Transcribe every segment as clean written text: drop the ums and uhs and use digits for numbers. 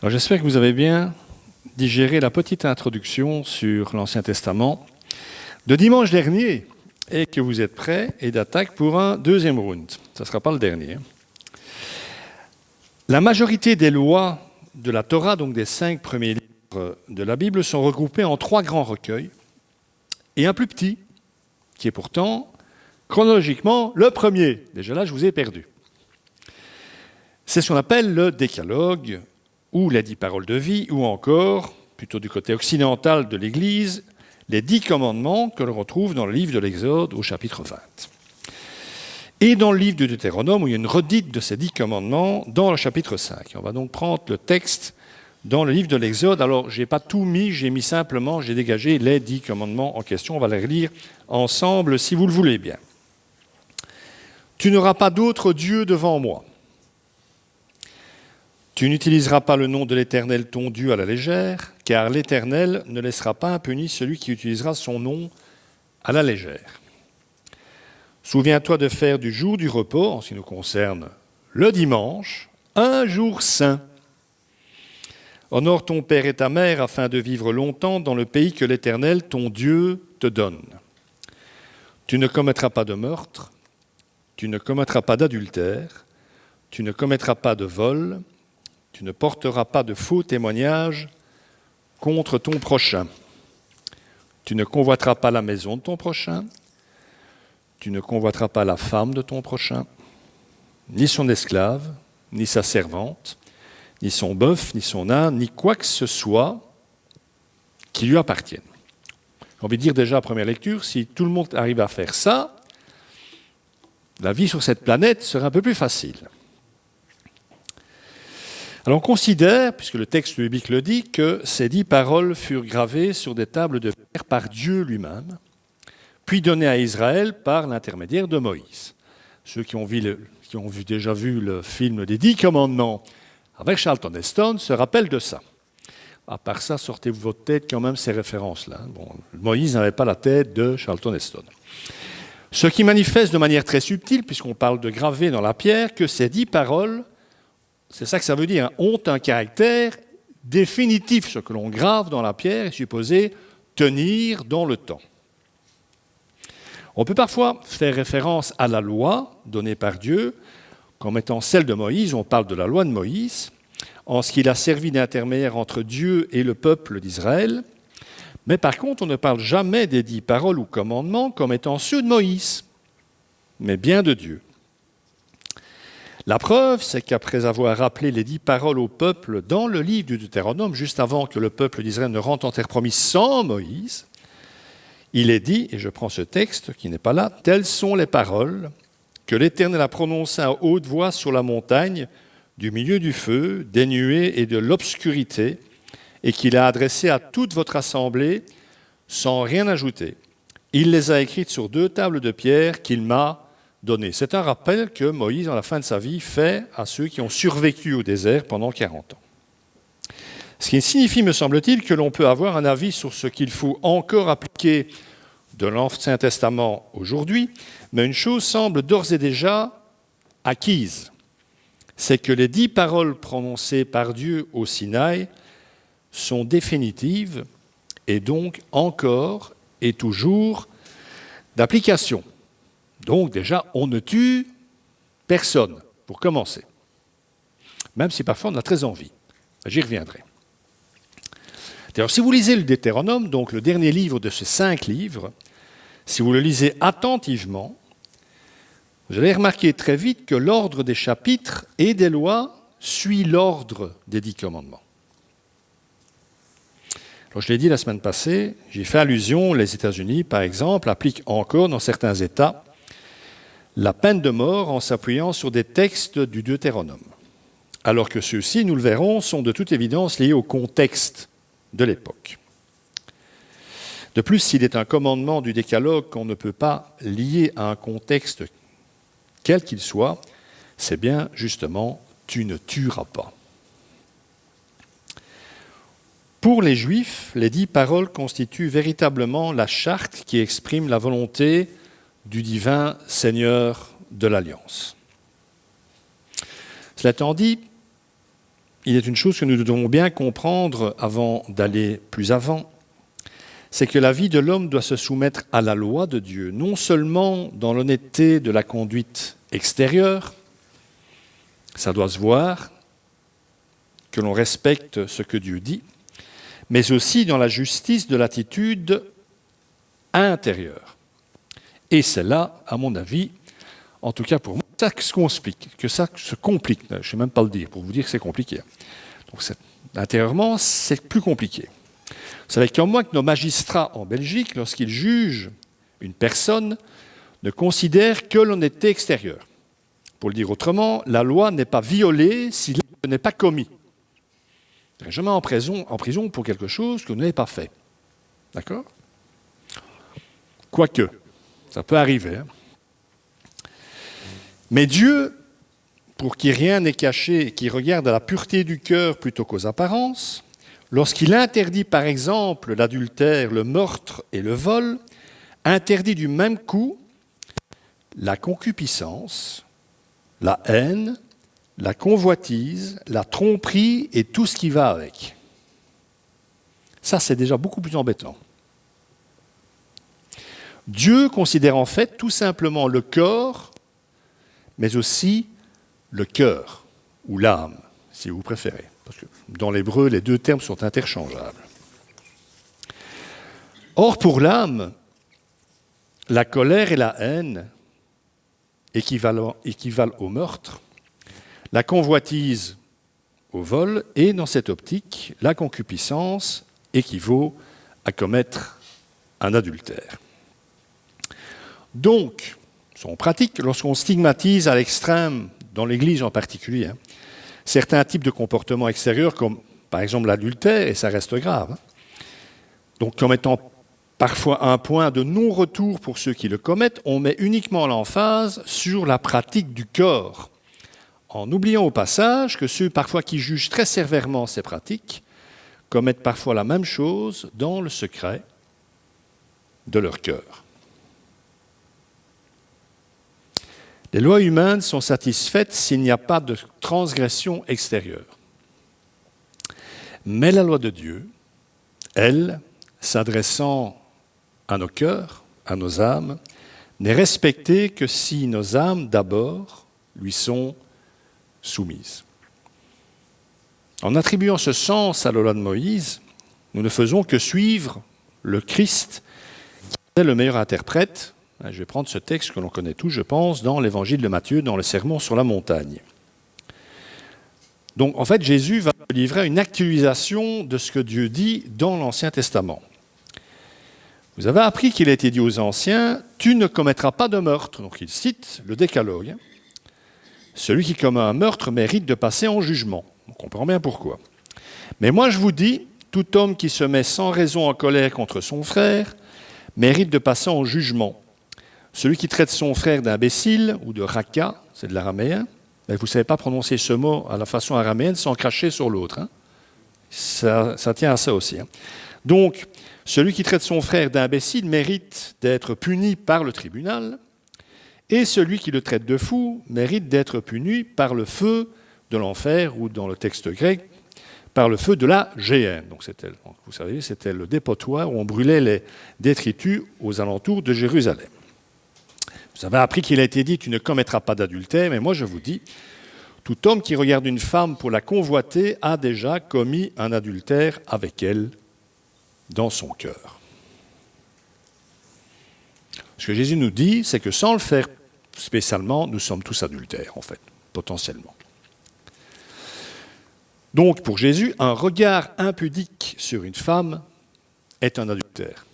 Alors j'espère que vous avez bien digéré la petite introduction sur l'Ancien Testament de dimanche dernier et que vous êtes prêts et d'attaque pour un deuxième round. Ça ne sera pas le dernier. La majorité des lois de la Torah, donc des 5 premiers livres de la Bible, sont regroupées en 3 grands recueils et un plus petit, qui est pourtant chronologiquement le premier. Déjà là, je vous ai perdu. C'est ce qu'on appelle le Décalogue, ou les 10 paroles de vie, ou encore, plutôt du côté occidental de l'Église, les 10 commandements que l'on retrouve dans le livre de l'Exode au chapitre 20. Et dans le livre de Deutéronome, où il y a une redite de ces 10 commandements dans le chapitre 5. On va donc prendre le texte dans le livre de l'Exode. Alors, je n'ai pas tout mis, j'ai dégagé les 10 commandements en question. On va les relire ensemble, si vous le voulez bien. Tu n'auras pas d'autre Dieu devant moi. Tu n'utiliseras pas le nom de l'Éternel ton Dieu à la légère, car l'Éternel ne laissera pas impuni celui qui utilisera son nom à la légère. Souviens-toi de faire du jour du repos, en ce qui nous concerne le dimanche, un jour saint. Honore ton père et ta mère afin de vivre longtemps dans le pays que l'Éternel ton Dieu te donne. Tu ne commettras pas de meurtre, tu ne commettras pas d'adultère, tu ne commettras pas de vol, tu ne porteras pas de faux témoignages contre ton prochain. Tu ne convoiteras pas la maison de ton prochain. Tu ne convoiteras pas la femme de ton prochain, ni son esclave, ni sa servante, ni son bœuf, ni son âne, ni quoi que ce soit qui lui appartienne. J'ai envie de dire déjà à première lecture, si tout le monde arrive à faire ça, la vie sur cette planète serait un peu plus facile. Alors on considère, puisque le texte biblique le dit, que ces 10 paroles furent gravées sur des tables de pierre par Dieu lui-même, puis données à Israël par l'intermédiaire de Moïse. Ceux qui ont déjà vu le film des 10 commandements avec Charlton Heston se rappellent de ça. À part ça, sortez-vous votre tête quand même ces références-là. Bon, Moïse n'avait pas la tête de Charlton Heston. Ce qui manifeste de manière très subtile, puisqu'on parle de graver dans la pierre, que ces 10 paroles, c'est ça que ça veut dire, ont un caractère définitif. Ce que l'on grave dans la pierre est supposé tenir dans le temps. On peut parfois faire référence à la loi donnée par Dieu, comme étant celle de Moïse. On parle de la loi de Moïse, en ce qu'il a servi d'intermédiaire entre Dieu et le peuple d'Israël. Mais par contre, on ne parle jamais des 10 paroles ou commandements comme étant ceux de Moïse, mais bien de Dieu. La preuve, c'est qu'après avoir rappelé les 10 paroles au peuple dans le livre du Deutéronome, juste avant que le peuple d'Israël ne rentre en terre promise sans Moïse, il est dit, et je prends ce texte qui n'est pas là, « Telles sont les paroles que l'Éternel a prononcées à haute voix sur la montagne, du milieu du feu, des nuées et de l'obscurité, et qu'il a adressées à toute votre assemblée sans rien ajouter. Il les a écrites sur 2 tables de pierre qu'il m'a donné. » C'est un rappel que Moïse, à la fin de sa vie, fait à ceux qui ont survécu au désert pendant 40 ans. Ce qui signifie, me semble-t-il, que l'on peut avoir un avis sur ce qu'il faut encore appliquer de l'Ancien Testament aujourd'hui, mais une chose semble d'ores et déjà acquise. C'est que les 10 paroles prononcées par Dieu au Sinaï sont définitives et donc encore et toujours d'application. Donc déjà, on ne tue personne, pour commencer. Même si parfois on a très envie. J'y reviendrai. Alors, si vous lisez le Deutéronome, donc le dernier livre de ces 5 livres, si vous le lisez attentivement, vous allez remarquer très vite que l'ordre des chapitres et des lois suit l'ordre des 10 commandements. Alors, je l'ai dit la semaine passée, j'ai fait allusion, les États-Unis, par exemple, appliquent encore dans certains États la peine de mort en s'appuyant sur des textes du Deutéronome. Alors que ceux-ci, nous le verrons, sont de toute évidence liés au contexte de l'époque. De plus, s'il est un commandement du Décalogue qu'on ne peut pas lier à un contexte quel qu'il soit, c'est bien justement « tu ne tueras pas ». Pour les Juifs, les 10 paroles constituent véritablement la charte qui exprime la volonté du divin Seigneur de l'Alliance. Cela étant dit, il est une chose que nous devons bien comprendre avant d'aller plus avant, c'est que la vie de l'homme doit se soumettre à la loi de Dieu, non seulement dans l'honnêteté de la conduite extérieure, ça doit se voir, que l'on respecte ce que Dieu dit, mais aussi dans la justice de l'attitude intérieure. Et c'est là, à mon avis, en tout cas pour moi, que ça se complique. Je ne sais même pas le dire, pour vous dire que c'est compliqué. Donc intérieurement, c'est plus compliqué. Vous savez comme moi que nos magistrats en Belgique, lorsqu'ils jugent une personne, ne considèrent que l'honnêteté extérieure. Pour le dire autrement, la loi n'est pas violée si l'acte n'est pas commis. Vous n'êtes jamais en prison pour quelque chose que vous n'avez pas fait. D'accord ? Quoique, ça peut arriver. Hein. Mais Dieu, pour qui rien n'est caché et qui regarde à la pureté du cœur plutôt qu'aux apparences, lorsqu'il interdit par exemple l'adultère, le meurtre et le vol, interdit du même coup la concupiscence, la haine, la convoitise, la tromperie et tout ce qui va avec. Ça, c'est déjà beaucoup plus embêtant. Dieu considère en fait tout simplement le corps, mais aussi le cœur, ou l'âme, si vous préférez. Parce que dans l'hébreu, les deux termes sont interchangeables. Or, pour l'âme, la colère et la haine équivalent au meurtre, la convoitise au vol, et dans cette optique, la concupiscence équivaut à commettre un adultère. Donc, en pratique, lorsqu'on stigmatise à l'extrême, dans l'Église en particulier, certains types de comportements extérieurs, comme par exemple l'adultère, et ça reste grave, donc comme étant parfois un point de non-retour pour ceux qui le commettent, on met uniquement l'emphase sur la pratique du corps, en oubliant au passage que ceux parfois qui jugent très sévèrement ces pratiques commettent parfois la même chose dans le secret de leur cœur. Les lois humaines sont satisfaites s'il n'y a pas de transgression extérieure. Mais la loi de Dieu, elle, s'adressant à nos cœurs, à nos âmes, n'est respectée que si nos âmes, d'abord, lui sont soumises. En attribuant ce sens à la loi de Moïse, nous ne faisons que suivre le Christ, qui est le meilleur interprète. Je vais prendre ce texte que l'on connaît tous, je pense, dans l'Évangile de Matthieu, dans le Sermon sur la montagne. Donc, en fait, Jésus va livrer une actualisation de ce que Dieu dit dans l'Ancien Testament. Vous avez appris qu'il a été dit aux anciens, « Tu ne commettras pas de meurtre ». Donc, il cite le Décalogue. Celui qui commet un meurtre mérite de passer en jugement. On comprend bien pourquoi. Mais moi, je vous dis, tout homme qui se met sans raison en colère contre son frère mérite de passer en jugement. Celui qui traite son frère d'imbécile ou de raca, c'est de l'araméen, mais vous ne savez pas prononcer ce mot à la façon araméenne sans cracher sur l'autre. Hein. Ça tient à ça aussi. Hein. Donc, celui qui traite son frère d'imbécile mérite d'être puni par le tribunal, et celui qui le traite de fou mérite d'être puni par le feu de l'enfer, ou dans le texte grec, par le feu de la géhenne. Donc, vous savez, c'était le dépotoir où on brûlait les détritus aux alentours de Jérusalem. Vous avez appris qu'il a été dit « Tu ne commettras pas d'adultère », mais moi je vous dis, tout homme qui regarde une femme pour la convoiter a déjà commis un adultère avec elle dans son cœur. Ce que Jésus nous dit, c'est que sans le faire spécialement, nous sommes tous adultères, en fait, potentiellement. Donc, pour Jésus, un regard impudique sur une femme est un adultère.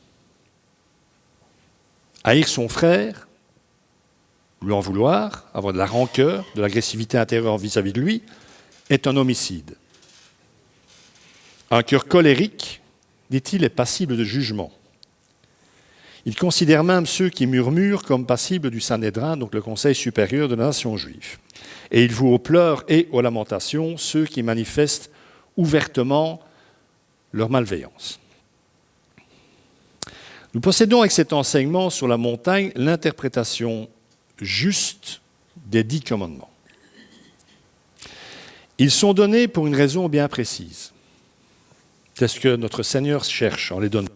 Haïr son frère, lui en vouloir, avoir de la rancœur, de l'agressivité intérieure vis-à-vis de lui, est un homicide. Un cœur colérique, dit-il, est passible de jugement. Il considère même ceux qui murmurent comme passibles du Sanhédrin, donc le Conseil supérieur de la nation juive. Et il voue aux pleurs et aux lamentations ceux qui manifestent ouvertement leur malveillance. Nous possédons avec cet enseignement sur la montagne l'interprétation juste des 10 commandements. Ils sont donnés pour une raison bien précise. C'est ce que notre Seigneur cherche en les donnant.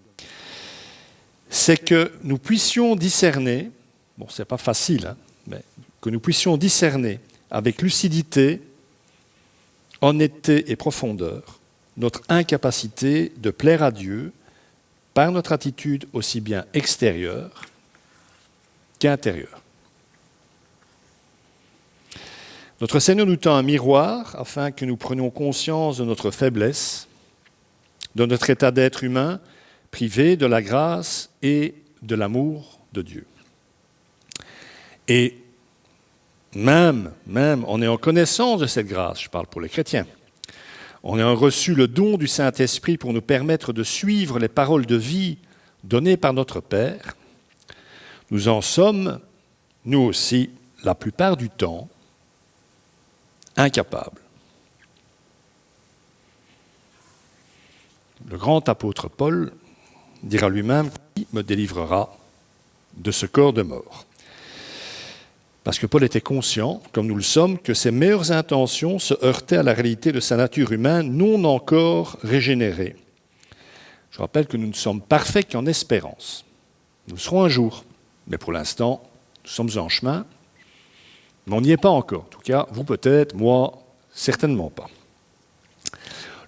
C'est que nous puissions discerner, bon, ce n'est pas facile, hein, mais que nous puissions discerner avec lucidité, honnêteté et profondeur notre incapacité de plaire à Dieu par notre attitude aussi bien extérieure qu'intérieure. Notre Seigneur nous tend un miroir afin que nous prenions conscience de notre faiblesse, de notre état d'être humain privé de la grâce et de l'amour de Dieu. Et même en ayant connaissance de cette grâce, je parle pour les chrétiens, en ayant reçu le don du Saint-Esprit pour nous permettre de suivre les paroles de vie données par notre Père, nous en sommes, nous aussi, la plupart du temps, incapables. Le grand apôtre Paul dira lui-même « Qui me délivrera de ce corps de mort ?» Parce que Paul était conscient, comme nous le sommes, que ses meilleures intentions se heurtaient à la réalité de sa nature humaine non encore régénérée. Je rappelle que nous ne sommes parfaits qu'en espérance. Nous le serons un jour, mais pour l'instant, nous sommes en chemin, mais on n'y est pas encore. En tout cas, vous peut-être, moi, certainement pas.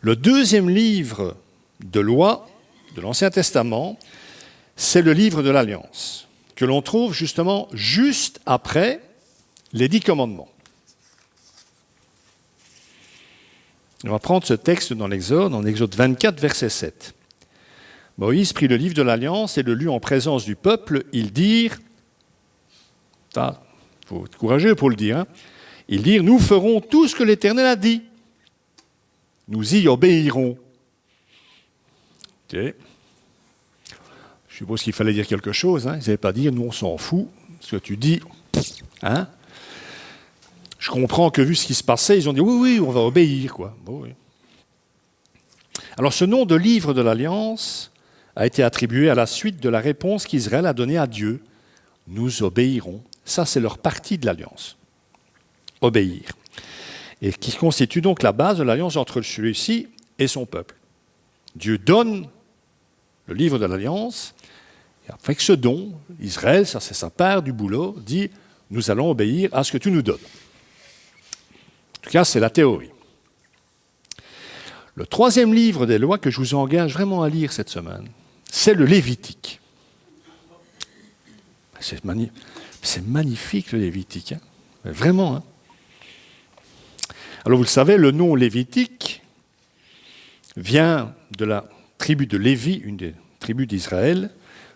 Le deuxième livre de loi de l'Ancien Testament, c'est le livre de l'Alliance, que l'on trouve justement juste après les 10 commandements. On va prendre ce texte dans l'Exode, en Exode 24, verset 7. Moïse prit le livre de l'Alliance et le lut en présence du peuple. Ils dirent, il faut être courageux pour le dire, hein, ils dirent, nous ferons tout ce que l'Éternel a dit. Nous y obéirons. Okay. Je suppose qu'il fallait dire quelque chose. Hein. Ils n'avaient pas dire, nous on s'en fout. Ce que tu dis, hein. Je comprends que vu ce qui se passait, ils ont dit, oui, on va obéir, quoi. Bon, oui. Alors ce nom de livre de l'Alliance a été attribué à la suite de la réponse qu'Israël a donnée à Dieu. Nous obéirons. Ça, c'est leur partie de l'Alliance. Obéir. Et qui constitue donc la base de l'Alliance entre celui-ci et son peuple. Dieu donne le livre de l'Alliance, et avec ce don, Israël, ça c'est sa part du boulot, dit « Nous allons obéir à ce que tu nous donnes ». En tout cas, c'est la théorie. Le troisième livre des lois que je vous engage vraiment à lire cette semaine, c'est le Lévitique. C'est magnifique le Lévitique, hein. Vraiment. Hein. Alors vous le savez, le nom Lévitique vient de la tribu de Lévi, une des tribus d'Israël,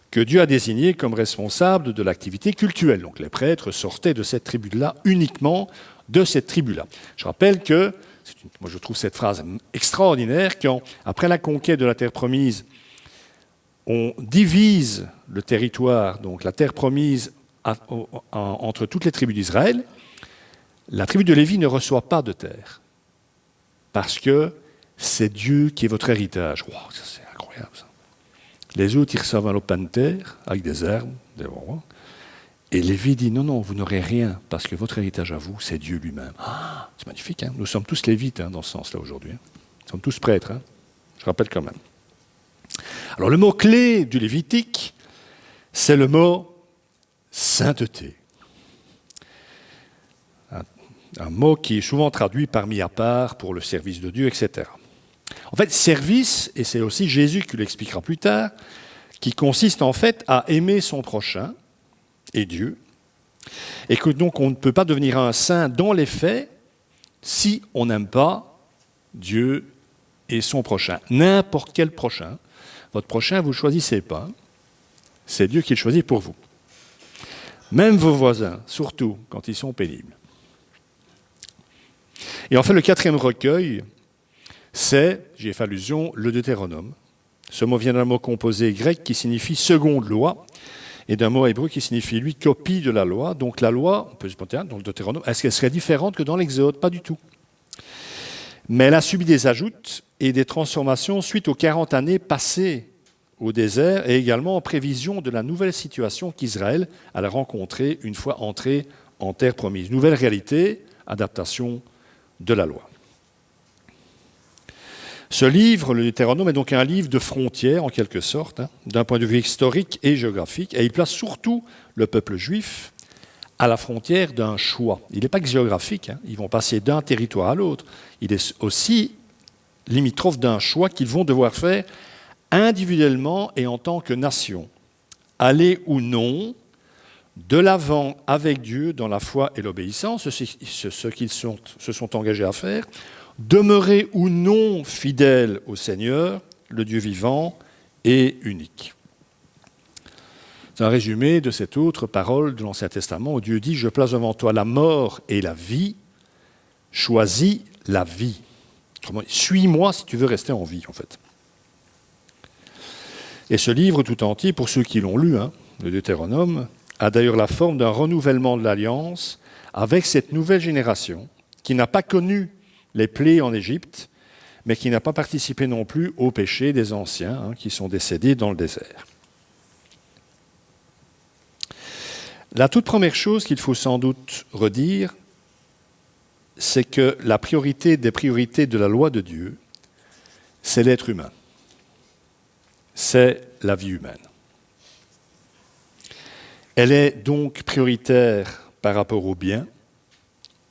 que Dieu a désigné comme responsable de l'activité cultuelle. Donc les prêtres sortaient de cette tribu-là, uniquement de cette tribu-là. Je rappelle que, moi je trouve cette phrase extraordinaire, quand, après la conquête de la terre promise, on divise le territoire, donc la terre promise, entre toutes les tribus d'Israël, la tribu de Lévi ne reçoit pas de terre. Parce que c'est Dieu qui est votre héritage. Wow, ça c'est incroyable ça. Les autres, ils reçoivent un lopin de terre avec des herbes, des rois. Et Lévi dit, non, vous n'aurez rien, parce que votre héritage à vous, c'est Dieu lui-même. Ah, c'est magnifique, hein. Nous sommes tous lévites dans ce sens-là aujourd'hui. Hein. Nous sommes tous prêtres, hein. Je rappelle quand même. Alors le mot-clé du Lévitique, c'est le mot sainteté. Un mot qui est souvent traduit par mis à part pour le service de Dieu, etc. En fait, service, et c'est aussi Jésus qui l'expliquera plus tard, qui consiste en fait à aimer son prochain et Dieu, et que donc on ne peut pas devenir un saint dans les faits si on n'aime pas Dieu et son prochain. N'importe quel prochain. Votre prochain, vous ne le choisissez pas. C'est Dieu qui le choisit pour vous. Même vos voisins, surtout quand ils sont pénibles. Et en fait, le quatrième recueil, c'est, j'y ai fait allusion, le Deutéronome. Ce mot vient d'un mot composé grec qui signifie seconde loi, et d'un mot hébreu qui signifie, lui, copie de la loi. Donc la loi, on peut se demander, dans le Deutéronome, est-ce qu'elle serait différente que dans l'Exode? Pas du tout. Mais elle a subi des ajoutes et des transformations suite aux 40 années passées au désert et également en prévision de la nouvelle situation qu'Israël allait rencontrer une fois entré en terre promise. Nouvelle réalité, adaptation de la loi. Ce livre, le Deutéronome, est donc un livre de frontières, en quelque sorte, d'un point de vue historique et géographique, et il place surtout le peuple juif à la frontière d'un choix. Il n'est pas que géographique, ils vont passer d'un territoire à l'autre. Il est aussi limitrophe d'un choix qu'ils vont devoir faire individuellement et en tant que nation. Aller ou non de l'avant avec Dieu dans la foi et l'obéissance, ce qu'ils se sont engagés à faire, demeurer ou non fidèles au Seigneur, le Dieu vivant et unique. C'est un résumé de cette autre parole de l'Ancien Testament où Dieu dit « Je place devant toi la mort et la vie, choisis la vie. » Suis-moi si tu veux rester en vie, en fait. Et ce livre tout entier, pour ceux qui l'ont lu, le Deutéronome, a d'ailleurs la forme d'un renouvellement de l'alliance avec cette nouvelle génération qui n'a pas connu les plaies en Égypte, mais qui n'a pas participé non plus au péché des anciens qui sont décédés dans le désert. La toute première chose qu'il faut sans doute redire, c'est que la priorité des priorités de la loi de Dieu, c'est l'être humain. C'est la vie humaine. Elle est donc prioritaire par rapport aux biens,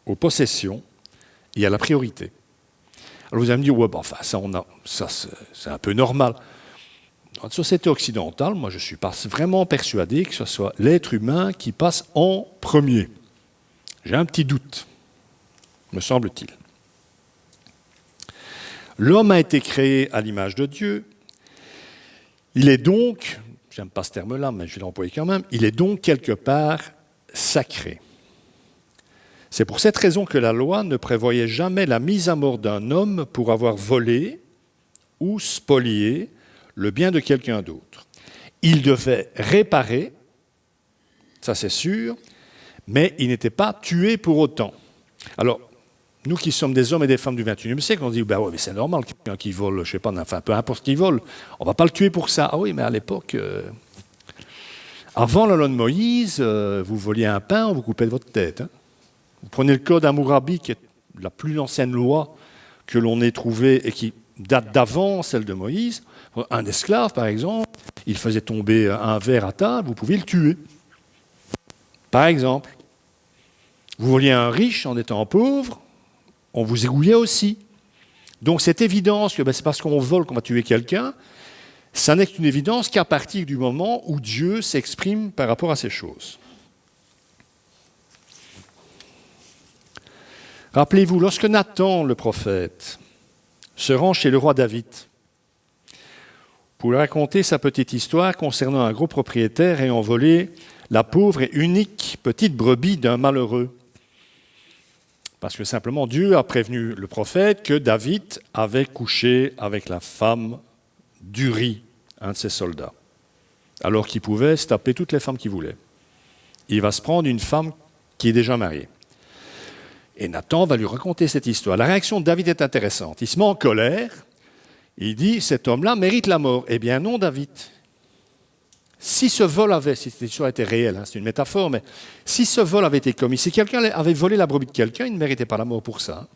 aux possessions et à la priorité. Alors vous allez me dire, ouais, c'est un peu normal. Dans la société occidentale, moi je ne suis pas vraiment persuadé que ce soit l'être humain qui passe en premier. J'ai un petit doute, me semble-t-il. L'homme a été créé à l'image de Dieu. Il est donc, j'aime pas ce terme-là, mais je vais l'employer quand même, il est donc quelque part sacré. C'est pour cette raison que la loi ne prévoyait jamais la mise à mort d'un homme pour avoir volé ou spolié le bien de quelqu'un d'autre. Il devait réparer, ça c'est sûr, mais il n'était pas tué pour autant. Alors, nous qui sommes des hommes et des femmes du XXIe siècle, on dit ouais, mais c'est normal, quelqu'un qui vole, je sais pas, enfin peu importe qui vole, on ne va pas le tuer pour ça. Ah oui, mais à l'époque, avant la loi de Moïse, vous voliez un pain, on vous coupait de votre tête. Vous prenez le code Hammurabi, qui est la plus ancienne loi que l'on ait trouvée et qui date d'avant celle de Moïse. Un esclave, par exemple, il faisait tomber un verre à table, vous pouviez le tuer. Par exemple, vous voliez un riche en étant pauvre, on vous égouillait aussi. Donc cette évidence que c'est parce qu'on vole qu'on va tuer quelqu'un, ça n'est qu'une évidence qu'à partir du moment où Dieu s'exprime par rapport à ces choses. Rappelez-vous, lorsque Nathan, le prophète, se rend chez le roi David pour lui raconter sa petite histoire concernant un gros propriétaire ayant volé la pauvre et unique petite brebis d'un malheureux. Parce que simplement Dieu a prévenu le prophète que David avait couché avec la femme d'Uri, un de ses soldats, alors qu'il pouvait se taper toutes les femmes qu'il voulait. Il va se prendre une femme qui est déjà mariée. Et Nathan va lui raconter cette histoire. La réaction de David est intéressante. Il se met en colère. Il dit, cet homme-là mérite la mort. Eh bien non, David. Si ce vol si cette histoire était réelle, c'est une métaphore, mais si ce vol avait été commis, si quelqu'un avait volé la brebis de quelqu'un, il ne méritait pas la mort pour ça.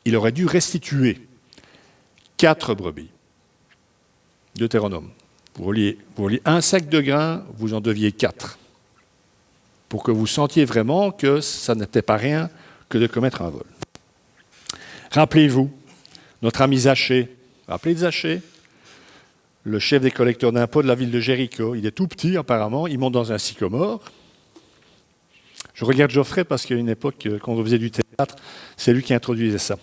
Il aurait dû restituer 4 brebis. Deutéronome. Vous voliez un sac de grains, vous en deviez 4. Pour que vous sentiez vraiment que ça n'était pas rien que de commettre un vol. Rappelez-vous, notre ami Zachée, rappelez Zachée, le chef des collecteurs d'impôts de la ville de Jéricho. Il est tout petit apparemment, il monte dans un sycomore. Je regarde Geoffrey parce qu'à une époque, quand on faisait du théâtre, c'est lui qui introduisait ça.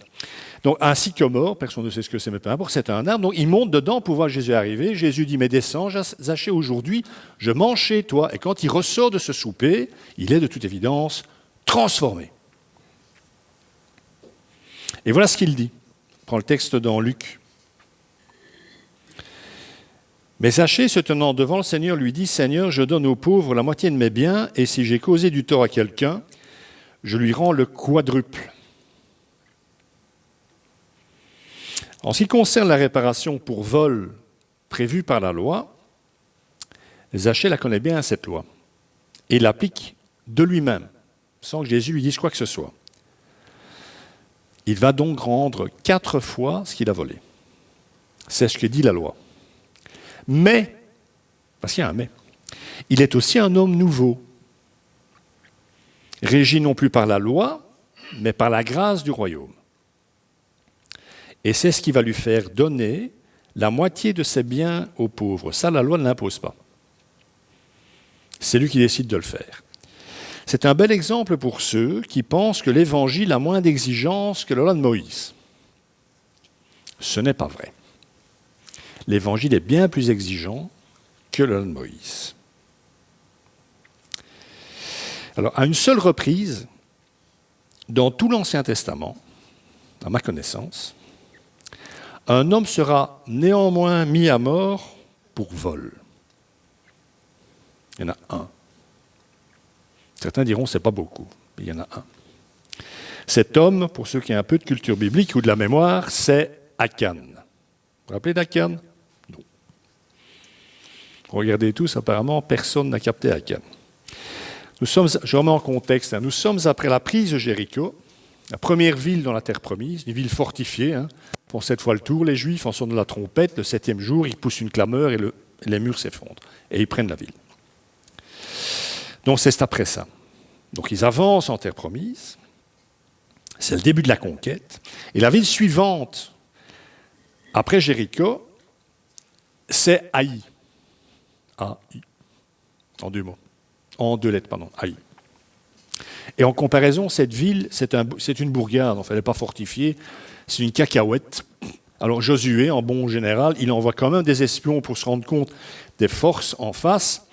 Donc un sycomore, personne ne sait ce que c'est, mais peu importe, c'est un arbre. Donc il monte dedans pour voir Jésus arriver. Jésus dit, mais descends, Zachée, aujourd'hui, je mange chez toi. Et quand il ressort de ce souper, il est de toute évidence transformé. Et voilà ce qu'il dit. On prend le texte dans Luc. Mais Zachée, se tenant devant le Seigneur, lui dit, « Seigneur, je donne aux pauvres la moitié de mes biens, et si j'ai causé du tort à quelqu'un, je lui rends le quadruple. » En ce qui concerne la réparation pour vol prévue par la loi, Zachée la connaît bien, cette loi, et l'applique de lui-même, sans que Jésus lui dise quoi que ce soit. Il va donc rendre 4 fois ce qu'il a volé. C'est ce que dit la loi. Mais, parce qu'il y a un mais, il est aussi un homme nouveau, régi non plus par la loi, mais par la grâce du royaume. Et c'est ce qui va lui faire donner la moitié de ses biens aux pauvres. Ça, la loi ne l'impose pas. C'est lui qui décide de le faire. C'est un bel exemple pour ceux qui pensent que l'Évangile a moins d'exigences que la loi de Moïse. Ce n'est pas vrai. L'Évangile est bien plus exigeant que la loi de Moïse. Alors, à une seule reprise, dans tout l'Ancien Testament, à ma connaissance, un homme sera néanmoins mis à mort pour vol. Il y en a un. Certains diront que ce n'est pas beaucoup, mais il y en a un. Cet homme, pour ceux qui ont un peu de culture biblique ou de la mémoire, c'est Akan. Vous vous rappelez d'Akan? Non. Regardez tous, apparemment, personne n'a capté Akan. Je remets en contexte, nous sommes après la prise de Jéricho, la première ville dans la terre promise, une ville fortifiée, font cette fois le tour, les Juifs en sonnant la trompette, le 7e jour, ils poussent une clameur et les murs s'effondrent, et ils prennent la ville. Donc c'est après ça. Donc ils avancent en terre promise, c'est le début de la conquête, et la ville suivante, après Jéricho, c'est Haï. A-I, en deux lettres, Haï. Et en comparaison, cette ville, c'est une bourgade, en fait, elle n'est pas fortifiée, c'est une cacahuète. Alors Josué, en bon général, il envoie quand même des espions pour se rendre compte des forces en face,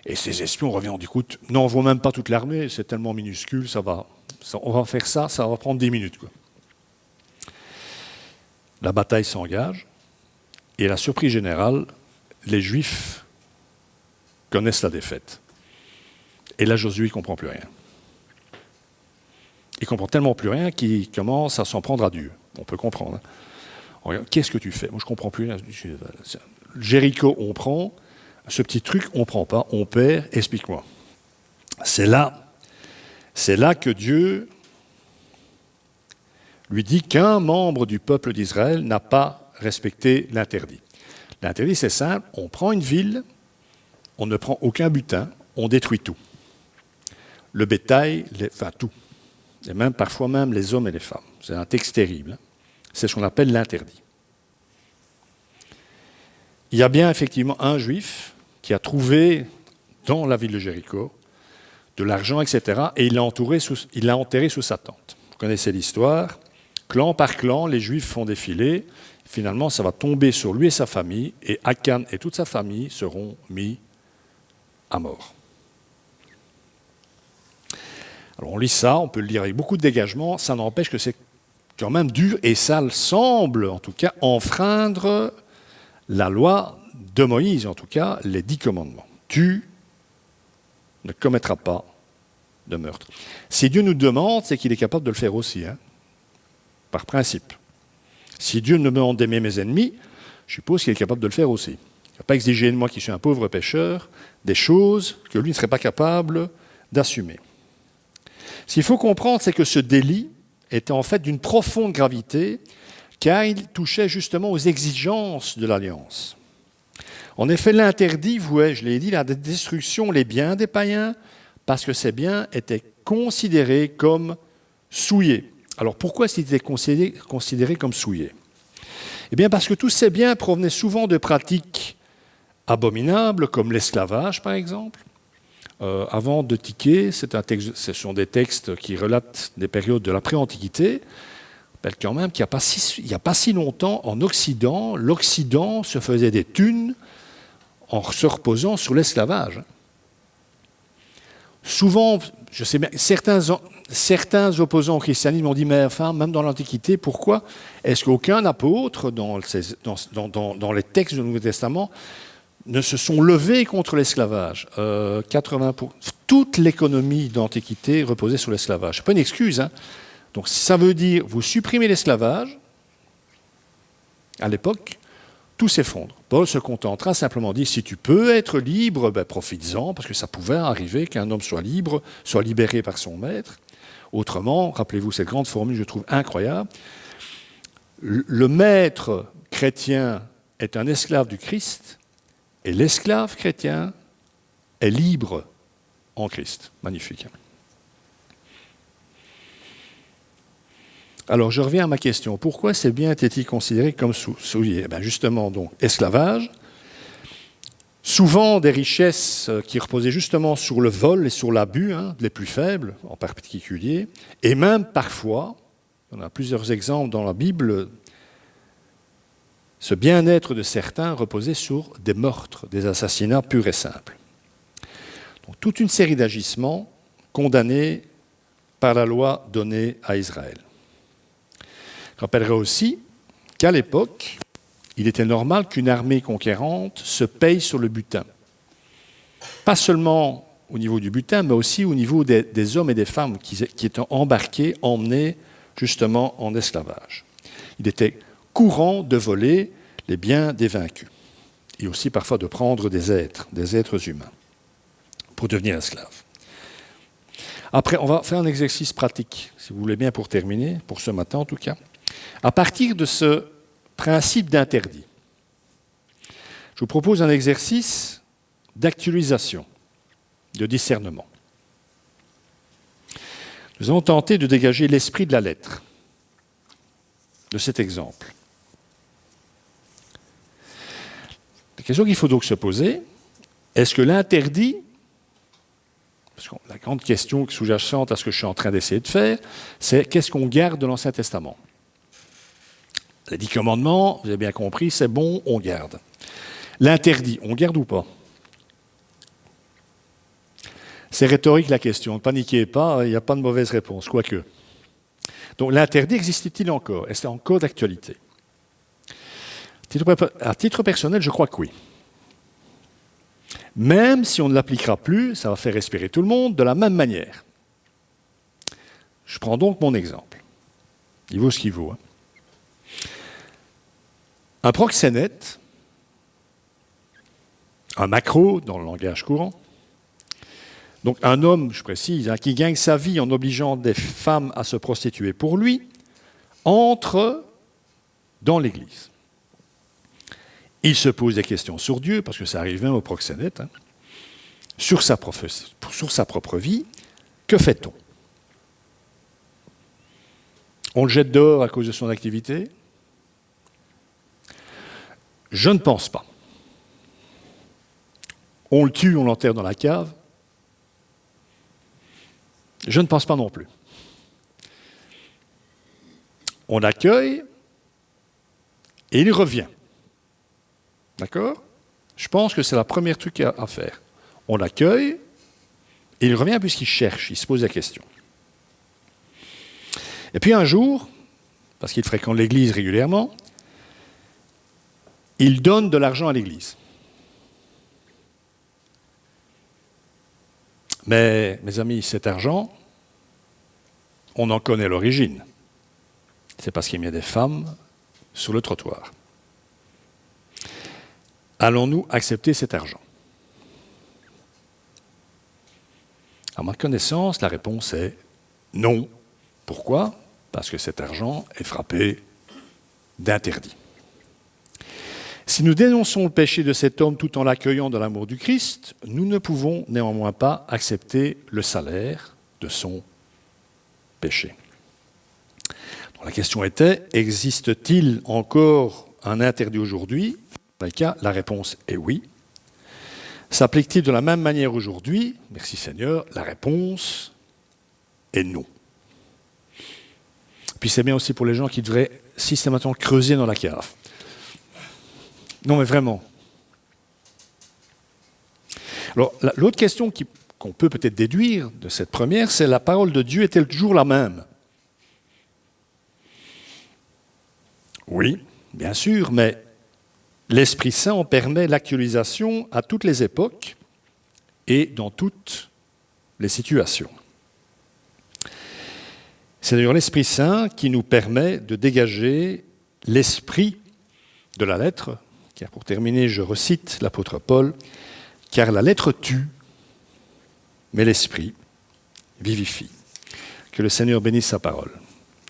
et ces espions reviennent, écoute, n'envoient même pas toute l'armée, c'est tellement minuscule, on va faire ça va prendre 10 minutes. Quoi. La bataille s'engage, et à la surprise générale, les Juifs connaissent la défaite. Et là, Josué ne comprend plus rien. Il ne comprend tellement plus rien qu'il commence à s'en prendre à Dieu. On peut comprendre. Regarde, qu'est-ce que tu fais? Moi, je ne comprends plus rien. Jéricho, on prend. Ce petit truc, on ne prend pas. On perd. Explique-moi. C'est là que Dieu lui dit qu'un membre du peuple d'Israël n'a pas respecté l'interdit. L'interdit, c'est simple. On prend une ville, on ne prend aucun butin, on détruit tout. Le bétail, tout. Et même parfois même les hommes et les femmes. C'est un texte terrible. C'est ce qu'on appelle l'interdit. Il y a bien effectivement un juif qui a trouvé dans la ville de Jéricho de l'argent, etc. Et il l'a enterré sous sa tente. Vous connaissez l'histoire. Clan par clan, les juifs font défiler. Finalement, ça va tomber sur lui et sa famille. Et Akan et toute sa famille seront mis à mort. Alors on lit ça, on peut le lire avec beaucoup de dégagement, ça n'empêche que c'est quand même dur et ça semble en tout cas enfreindre la loi de Moïse, en tout cas les 10 commandements. Tu ne commettras pas de meurtre. Si Dieu nous demande, c'est qu'il est capable de le faire aussi, par principe. Si Dieu me demande d'aimer mes ennemis, je suppose qu'il est capable de le faire aussi. Il n'a pas exigé de moi qui suis un pauvre pécheur des choses que lui ne serait pas capable d'assumer. Ce qu'il faut comprendre, c'est que ce délit était en fait d'une profonde gravité, car il touchait justement aux exigences de l'Alliance. En effet, l'interdit vouait, je l'ai dit, la destruction des biens des païens, parce que ces biens étaient considérés comme souillés. Alors pourquoi est-ce qu'ils étaient considérés comme souillés? Eh bien parce que tous ces biens provenaient souvent de pratiques abominables, comme l'esclavage par exemple. Avant de tiquer, ce sont des textes qui relatent des périodes de la pré-antiquité. Je rappelle quand même qu'il n'y a pas si longtemps, en Occident, l'Occident se faisait des thunes en se reposant sur l'esclavage. Souvent, je sais bien, certains opposants au christianisme ont dit, mais enfin, même dans l'Antiquité, pourquoi est-ce qu'aucun apôtre dans les textes du Nouveau Testament ne se sont levés contre l'esclavage? 80%. Toute l'économie d'Antiquité reposait sur l'esclavage. Ce n'est pas une excuse. Donc ça veut dire, vous supprimez l'esclavage, à l'époque, tout s'effondre. Paul se contentera simplement dit, si tu peux être libre, profites-en, parce que ça pouvait arriver qu'un homme soit libre, soit libéré par son maître. Autrement, rappelez-vous cette grande formule, je trouve incroyable, le maître chrétien est un esclave du Christ et l'esclave chrétien est libre en Christ. Magnifique. Alors, je reviens à ma question. Pourquoi ces biens étaient-ils considérés comme souillés? Justement, donc, esclavage, souvent des richesses qui reposaient justement sur le vol et sur l'abus, les plus faibles en particulier, et même parfois, on a plusieurs exemples dans la Bible, ce bien-être de certains reposait sur des meurtres, des assassinats purs et simples. Donc, toute une série d'agissements condamnés par la loi donnée à Israël. Je rappellerai aussi qu'à l'époque, il était normal qu'une armée conquérante se paye sur le butin. Pas seulement au niveau du butin, mais aussi au niveau des hommes et des femmes qui étaient embarqués, emmenés justement en esclavage. Il était courant de voler les biens des vaincus et aussi parfois de prendre des êtres humains, pour devenir esclaves. Après, on va faire un exercice pratique, si vous voulez bien, pour terminer, pour ce matin en tout cas. À partir de ce principe d'interdit, je vous propose un exercice d'actualisation, de discernement. Nous allons tenter de dégager l'esprit de la lettre de cet exemple. La question qu'il faut donc se poser, est-ce que l'interdit, parce que la grande question sous-jacente à ce que je suis en train d'essayer de faire, c'est qu'est-ce qu'on garde de l'Ancien Testament? Les 10 commandements, vous avez bien compris, c'est bon, on garde. L'interdit, on garde ou pas? C'est rhétorique la question, ne paniquez pas, il n'y a pas de mauvaise réponse, quoique. Donc l'interdit existe-t-il encore? Est-ce encore d'actualité? À titre personnel, je crois que oui. Même si on ne l'appliquera plus, ça va faire respirer tout le monde de la même manière. Je prends donc mon exemple. Il vaut ce qu'il vaut. Un proxénète, un macro dans le langage courant, donc un homme, je précise, qui gagne sa vie en obligeant des femmes à se prostituer pour lui, entre dans l'Église. Il se pose des questions sur Dieu, parce que ça arrive même au proxénète, sur sa propre vie. Que fait-on? On le jette dehors à cause de son activité? Je ne pense pas. On le tue, on l'enterre dans la cave? Je ne pense pas non plus. On l'accueille et il revient. D'accord? Je pense que c'est la première truc à faire. On l'accueille et il revient puisqu'il cherche, il se pose la question. Et puis un jour, parce qu'il fréquente l'église régulièrement, il donne de l'argent à l'église. Mais, mes amis, cet argent, on en connaît l'origine. C'est parce qu'il met des femmes sur le trottoir. Allons-nous accepter cet argent? À ma connaissance, la réponse est non. Pourquoi? Parce que cet argent est frappé d'interdit. Si nous dénonçons le péché de cet homme tout en l'accueillant dans l'amour du Christ, nous ne pouvons néanmoins pas accepter le salaire de son péché. Donc la question était, existe-t-il encore un interdit aujourd'hui? Dans le cas, la réponse est oui. S'applique-t-il de la même manière aujourd'hui? Merci Seigneur, la réponse est non. Puis c'est bien aussi pour les gens qui devraient systématiquement creuser dans la cave. Non mais vraiment. Alors l'autre question qu'on peut peut-être déduire de cette première, c'est la parole de Dieu est-elle toujours la même? Oui, bien sûr, mais l'Esprit Saint en permet l'actualisation à toutes les époques et dans toutes les situations. C'est d'ailleurs l'Esprit Saint qui nous permet de dégager l'esprit de la lettre, car pour terminer, je recite l'apôtre Paul, « Car la lettre tue, mais l'esprit vivifie. » Que le Seigneur bénisse sa parole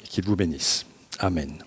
et qu'il vous bénisse. Amen.